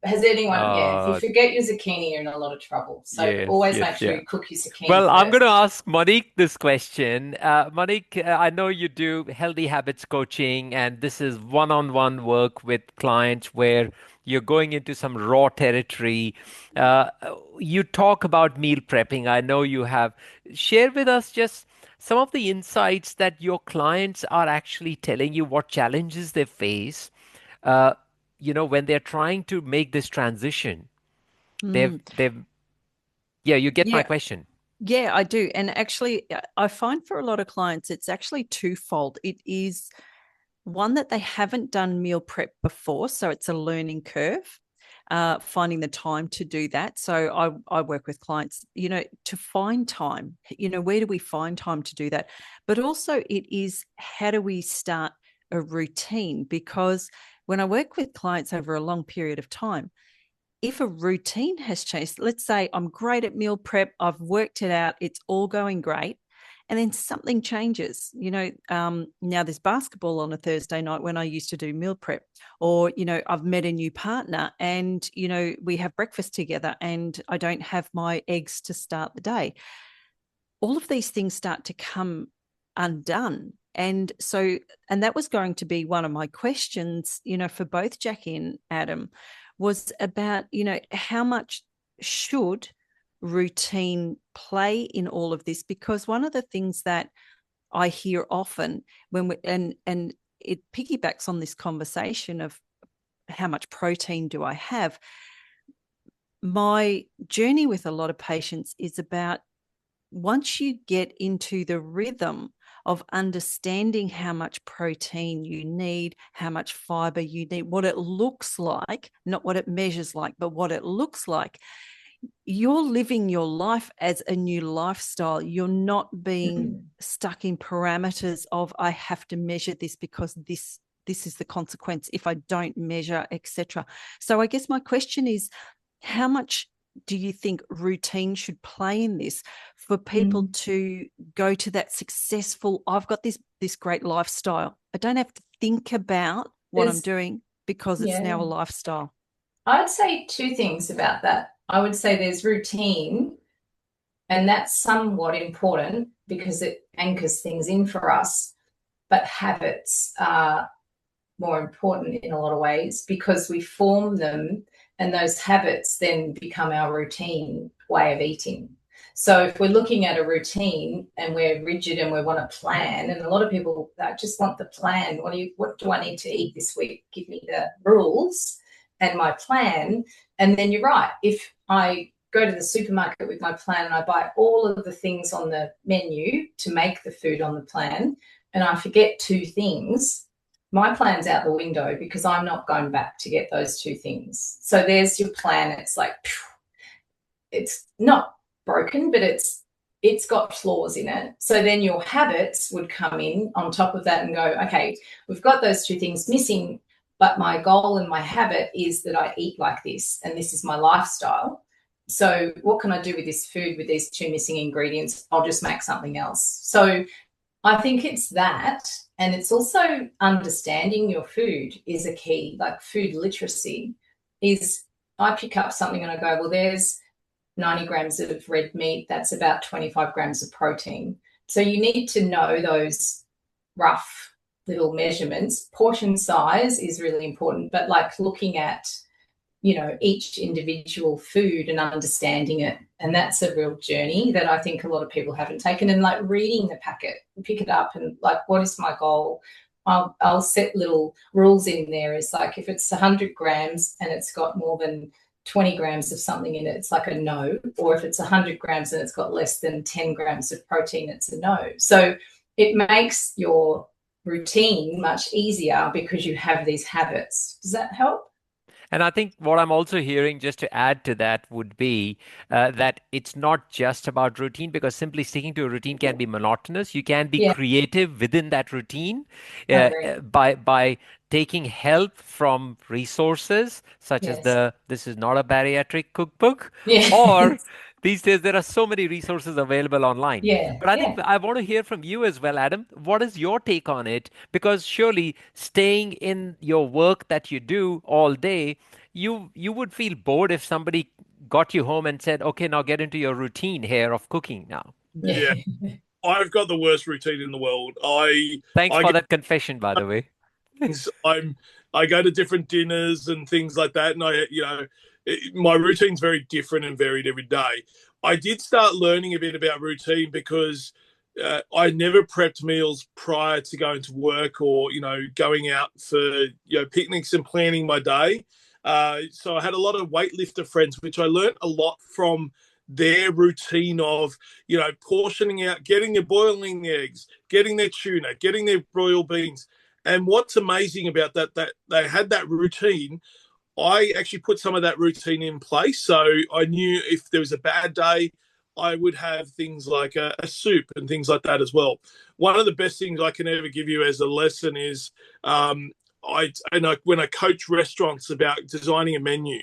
has anyone, if you forget your zucchini, you're in a lot of trouble. So always make sure you cook your zucchini Well, first. I'm going to ask Monique this question. Monique, I know you do healthy habits coaching, and this is one-on-one work with clients where you're going into some raw territory. You talk about meal prepping. I know you have. Share with us just some of the insights that your clients are actually telling you, what challenges they face, when they're trying to make this transition. You get my question. Yeah, I do. And actually, I find for a lot of clients, it's actually twofold. It is one, that they haven't done meal prep before, so it's a learning curve, finding the time to do that. So I work with clients, to find time, where do we find time to do that? But also it is, how do we start a routine? Because when I work with clients over a long period of time, if a routine has changed, let's say I'm great at meal prep, I've worked it out, it's all going great, and then something changes. Now there's basketball on a Thursday night when I used to do meal prep, or I've met a new partner, and we have breakfast together, and I don't have my eggs to start the day. All of these things start to come undone. And that was going to be one of my questions, for both Jacqui and Adam, was about, how much should routine play in all of this? Because one of the things that I hear often and it piggybacks on this conversation of how much protein do I have? My journey with a lot of patients is about, once you get into the rhythm of understanding how much protein you need, how much fiber you need, what it looks like, not what it measures like, but what it looks like, you're living your life as a new lifestyle. You're not being stuck in parameters of, I have to measure this because this is the consequence if I don't measure, etc. So I guess my question is, how much do you think routine should play in this for people to go to that successful, I've got this great lifestyle, I don't have to think about what I'm doing because it's now a lifestyle? I'd say two things about that. I would say there's routine, and that's somewhat important because it anchors things in for us, but habits are more important in a lot of ways because we form them, and those habits then become our routine way of eating. So if we're looking at a routine and we're rigid and we want a plan, and a lot of people just want the plan. What do I need to eat this week? Give me the rules and my plan. And then you're right. If I go to the supermarket with my plan and I buy all of the things on the menu to make the food on the plan, and I forget two things, my plan's out the window because I'm not going back to get those two things. So there's your plan. It's like, it's not broken, but it's got flaws in it. So then your habits would come in on top of that and go, okay, we've got those two things missing, but my goal and my habit is that I eat like this, and this is my lifestyle. So what can I do with this food with these two missing ingredients? I'll just make something else. So I think it's that. And it's also understanding your food is a key. Like food literacy is, I pick up something and I go, well, there's 90 grams of red meat. That's about 25 grams of protein. So you need to know those rough little measurements. Portion size is really important, but like looking at, each individual food and understanding it. And that's a real journey that I think a lot of people haven't taken. And like reading the packet, pick it up and like, what is my goal? I'll set little rules in there. It's like, if it's 100 grams and it's got more than 20 grams of something in it, it's like a no. Or if it's 100 grams and it's got less than 10 grams of protein, it's a no. So it makes your routine much easier because you have these habits. Does that help? And I think what I'm also hearing, just to add to that, would be that it's not just about routine, because simply sticking to a routine can be monotonous. You can be creative within that routine by taking help from resources such as this is not a bariatric cookbook, or these days there are so many resources available online. But I think I want to hear from you as well, Adam. What is your take on it? Because surely staying in your work that you do all day, you would feel bored if somebody got you home and said, okay, now get into your routine here of cooking now. Yeah. I've got the worst routine in the world. Thanks for that confession, by the way. I go to different dinners and things like that, and my routine's very different and varied every day. I did start learning a bit about routine because I never prepped meals prior to going to work or going out for picnics and planning my day. So I had a lot of weightlifter friends, which I learned a lot from their routine of portioning out, getting their boiling eggs, getting their tuna, getting their broiled beans. And what's amazing about that they had that routine. I actually put some of that routine in place. So I knew if there was a bad day, I would have things like a soup and things like that as well. One of the best things I can ever give you as a lesson is when I coach restaurants about designing a menu,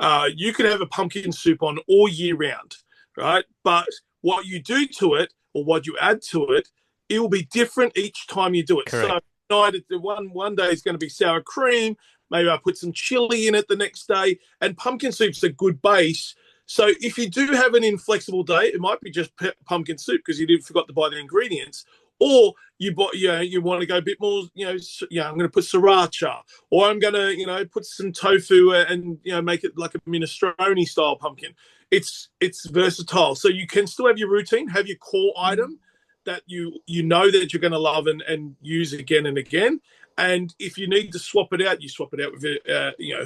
You could have a pumpkin soup on all year round, right? But what you do to it or what you add to it, it will be different each time you do it. Correct. So one day is going to be sour cream. Maybe I put some chili in it the next day. And pumpkin soup's a good base. So if you do have an inflexible day, it might be just pumpkin soup because you forgot to buy the ingredients. Or you want to go a bit more, I'm going to put sriracha, or I'm going to, put some tofu and, make it like a minestrone style pumpkin. It's versatile. So you can still have your routine, have your core item that you know that you're going to love and use again and again. And if you need to swap it out, you swap it out with,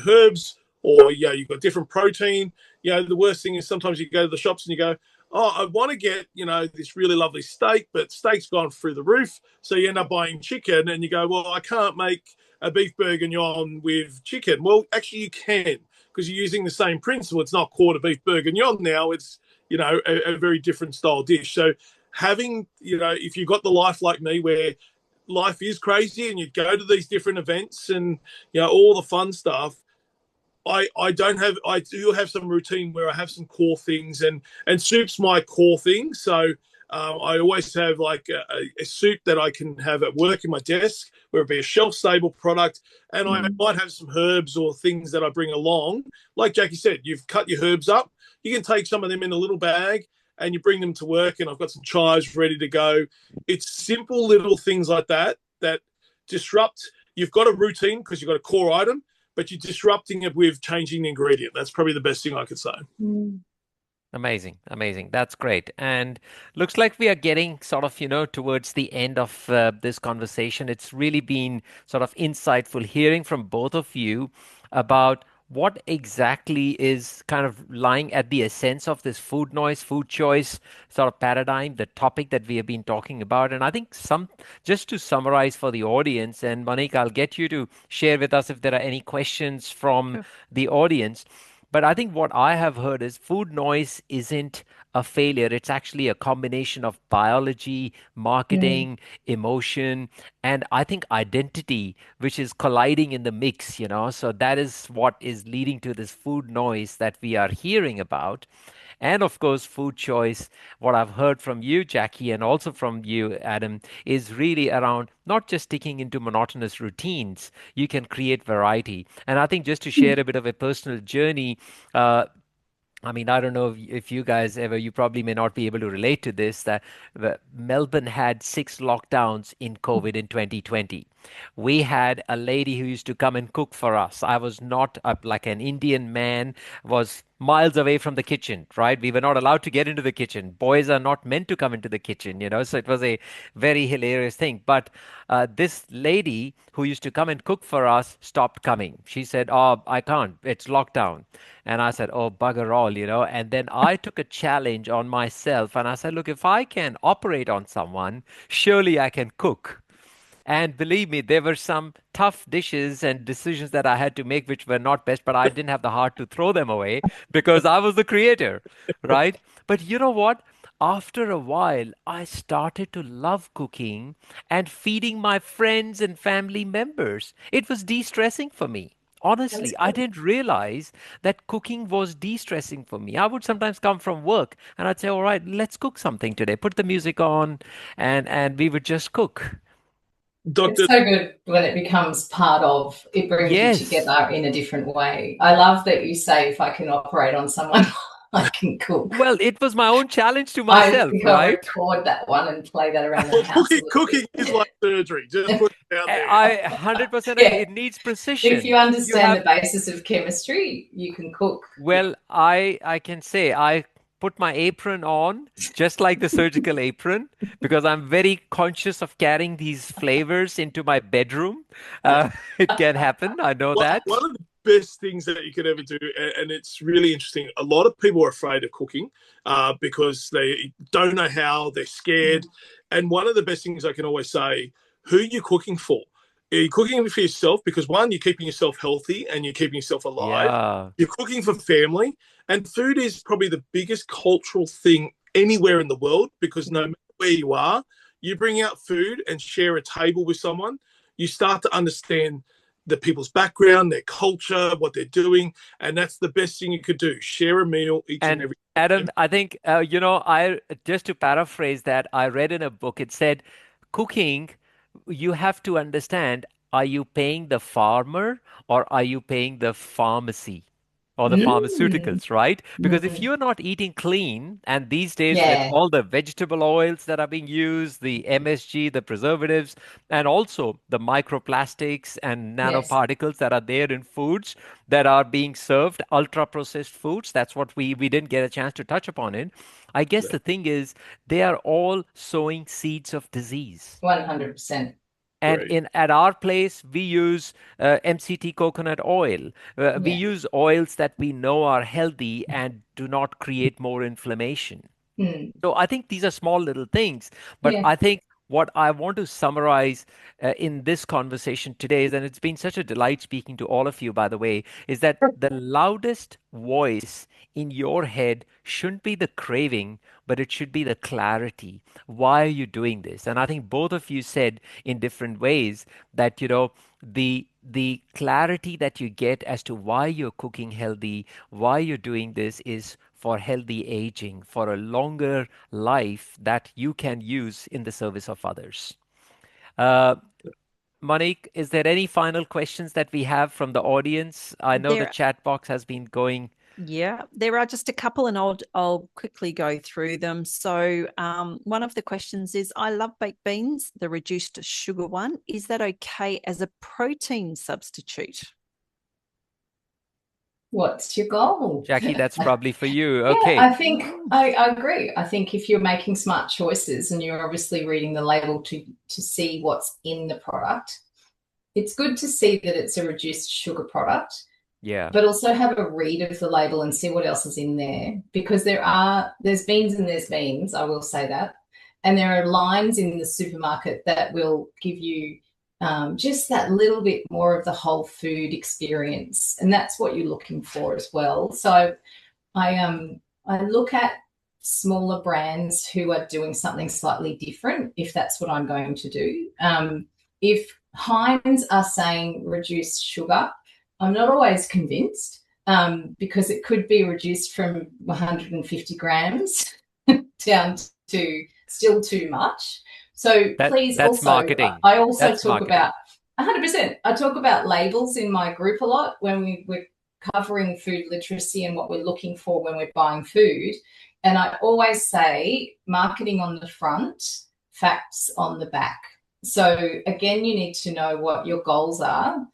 herbs, or, you've got different protein. The worst thing is sometimes you go to the shops and you go, oh, I want to get, this really lovely steak, but steak's gone through the roof. So you end up buying chicken and you go, well, I can't make a beef bourguignon with chicken. Well, actually you can, because you're using the same principle. It's not quarter beef bourguignon now. It's, a very different style dish. So having, if you've got the life like me where life is crazy and you go to these different events and, all the fun stuff, I do have some routine where I have some core things, and soup's my core thing. So I always have like a soup that I can have at work in my desk, where it be a shelf stable product, and I might have some herbs or things that I bring along. Like Jacqui said, you've cut your herbs up. You can take some of them in a little bag and you bring them to work, and I've got some chives ready to go. It's simple little things like that disrupt. You've got a routine because you've got a core item, but you're disrupting it with changing the ingredient. That's probably the best thing I could say. Amazing. That's great. And looks like we are getting sort of, towards the end of this conversation. It's really been sort of insightful hearing from both of you about what exactly is kind of lying at the essence of this food noise, food choice sort of paradigm, the topic that we have been talking about. And I think just to summarize for the audience, and Monique, I'll get you to share with us if there are any questions from the audience. But I think what I have heard is food noise isn't a failure. It's actually a combination of biology, marketing, emotion, and I think identity, which is colliding in the mix, So that is what is leading to this food noise that we are hearing about. And of course, food choice, what I've heard from you, Jacqui, and also from you, Adam, is really around not just sticking into monotonous routines. You can create variety. And I think just to share a bit of a personal journey, I don't know if you guys you probably may not be able to relate to this, that Melbourne had 6 lockdowns in COVID in 2020. We had a lady who used to come and cook for us. I was not like an Indian man, was miles away from the kitchen, right? We were not allowed to get into the kitchen. Boys are not meant to come into the kitchen, So it was a very hilarious thing. But this lady who used to come and cook for us stopped coming. She said, "Oh, I can't. It's lockdown." And I said, "Oh, bugger all, And then I took a challenge on myself and I said, "Look, if I can operate on someone, surely I can cook." And believe me, there were some tough dishes and decisions that I had to make which were not best, but I didn't have the heart to throw them away because I was the creator, right? But you know what? After a while, I started to love cooking and feeding my friends and family members. It was de-stressing for me. Honestly, I didn't realize that cooking was de-stressing for me. I would sometimes come from work and I'd say, "All right, let's cook something today. Put the music on," and we would just cook. Doctor, it's so good when it becomes part of it, brings you together in a different way. I love that you say, if I can operate on someone, I can cook. Well, it was my own challenge to myself, I think right? I'll record that one and play that around the house. Cooking is like surgery. Just put it out there. I 100% agree. It needs precision. If you understand the basis of chemistry, you can cook. Well, I can say I put my apron on, just like the surgical apron, because I'm very conscious of carrying these flavors into my bedroom. It can happen. I know that. One of the best things that you could ever do, and it's really interesting, a lot of people are afraid of cooking because they don't know how, they're scared. And one of the best things I can always say, who are you cooking for? Are you cooking for yourself? Because one, you're keeping yourself healthy and you're keeping yourself alive. Yeah. You're cooking for family. And food is probably the biggest cultural thing anywhere in the world, because no matter where you are, you bring out food and share a table with someone, you start to understand the people's background, their culture, what they're doing, and that's the best thing you could do. Share a meal each and And every Adam, time. I think I just to paraphrase that, I read in a book it said, cooking, you have to understand, are you paying the farmer or are you paying the pharmacy or the Mm, pharmaceuticals, right? Because if mm, you're not eating clean, and these days with yeah. all the vegetable oils that are being used, the MSG, the preservatives, and also the microplastics and Yes. nanoparticles that are there in foods that are being served, ultra processed foods, that's what we didn't get a chance to touch upon it. I guess Yeah, the thing is, they are all sowing seeds of disease. 100%. And great. in at our place, we use MCT coconut oil. We Yeah. use oils that we know are healthy and do not create more inflammation. Mm, So I think these are small little things, but yeah. I think what I want to summarize in this conversation today is, and it's been such a delight speaking to all of you, by the way, is that the loudest voice in your head shouldn't be the craving, but it should be the clarity. Why are you doing this? And I think both of you said in different ways that, the clarity that you get as to why you're cooking healthy, why you're doing this is for healthy aging, for a longer life that you can use in the service of others. Uh, Monique, is there any final questions that we have from the audience? I know the There, chat box has been going. yeah, there are just a couple, and I'll quickly go through them. So, one of the questions is, I love baked beans, the reduced sugar one. Is that okay as a protein substitute? What's your goal? Jacqui, that's probably for you. Yeah, Okay. I think I agree. I think if you're making smart choices and you're obviously reading the label to see what's in the product, it's good to see that it's a reduced sugar product, Yeah. but also have a read of the label and see what else is in there, because there's beans and there's beans, I will say that. And there are lines in the supermarket that will give you just that little bit more of the whole food experience. And that's what you're looking for as well. So I look at smaller brands who are doing something slightly different if that's what I'm going to do. If Heinz are saying reduce sugar, I'm not always convinced, because it could be reduced from 150 grams down to still too much. So please That's also, marketing. I also That's talk marketing. about 100%. I talk about labels in my group a lot when we're covering food literacy and what we're looking for when we're buying food. And I always say marketing on the front, facts on the back. So again, you need to know what your goals are.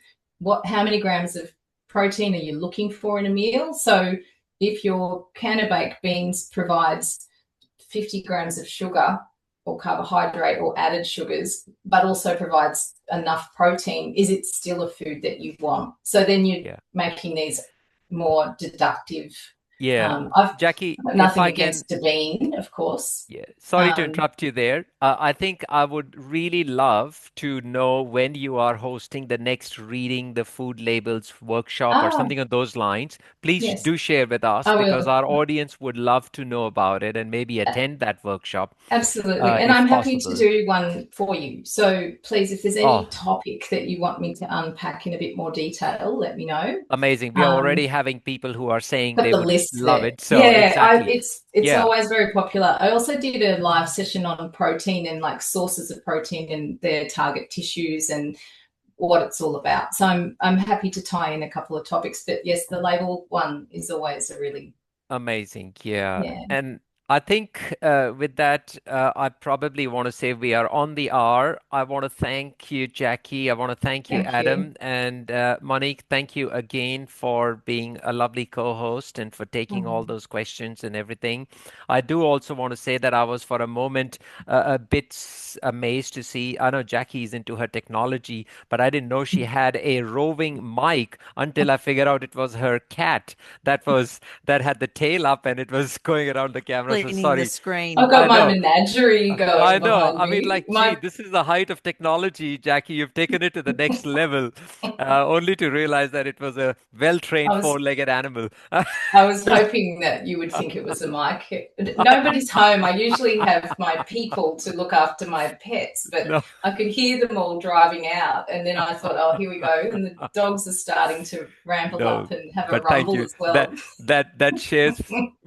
How many grams of protein are you looking for in a meal? So if your can of baked beans provides 50 grams of sugar or carbohydrate or added sugars, but also provides enough protein, is it still a food that you want? So then you're Yeah. making these more deductive. Yeah. I've Jacqui, got if nothing I can. against a bean, of course. Yeah, sorry to Um, interrupt you there. I think I would really love to know when you are hosting the next reading the food labels workshop or ah, something on those lines. Please yes, do share with us I because will. our audience would love to know about it and maybe attend that workshop, Absolutely. And if I'm happy to possible. do one for you. So please, if there's any Oh, topic that you want me to unpack in a bit more detail, let me know. amazing. We are already Um, having people who are saying got they the would list love there. it. So, Yeah, exactly. it's Yeah. always very popular. I also did a live session on protein and like sources of protein and their target tissues and what it's all about. So I'm happy to tie in a couple of topics. But yes, the label one is always a really, Amazing. Yeah. yeah. And I think with that, I probably want to say we are on the hour. I want to thank you, Jacqui. I want to thank you, Thank you. Adam. And Monique, thank you again for being a lovely co-host and for taking all Mm. those questions and everything. I do also want to say that I was for a moment a bit amazed to see. I know Jacqui is into her technology, but I didn't know she had a roving mic until I figured out it was her cat that had the tail up and it was going around the camera. cleaning sorry. the screen. I've got I my know. menagerie going I know. behind I mean, me. like, gee, this is the height of technology, Jacqui. You've taken it to the next level, only to realize that it was a well-trained I was four-legged animal. I was hoping that you would think it was a mic. Nobody's home. I usually have my people to look after my pets, but No, I could hear them all driving out. And then I thought, oh, here we go. And the dogs are starting to ramble no. up and have a But thank rumble you. as well. That shares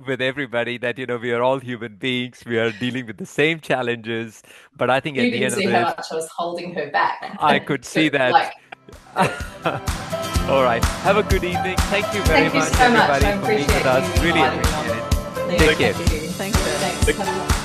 with everybody that, we are all human beings. We are dealing with the same challenges. But I think at You the didn't end of see how this, much I was holding her back. I could see that. Like, All right. Have a good evening. Thank you very thank you much, so much. everybody, I for being appreciate with us. you Really inviting me appreciate on. it. Take care. Thanks, Beth. Thanks.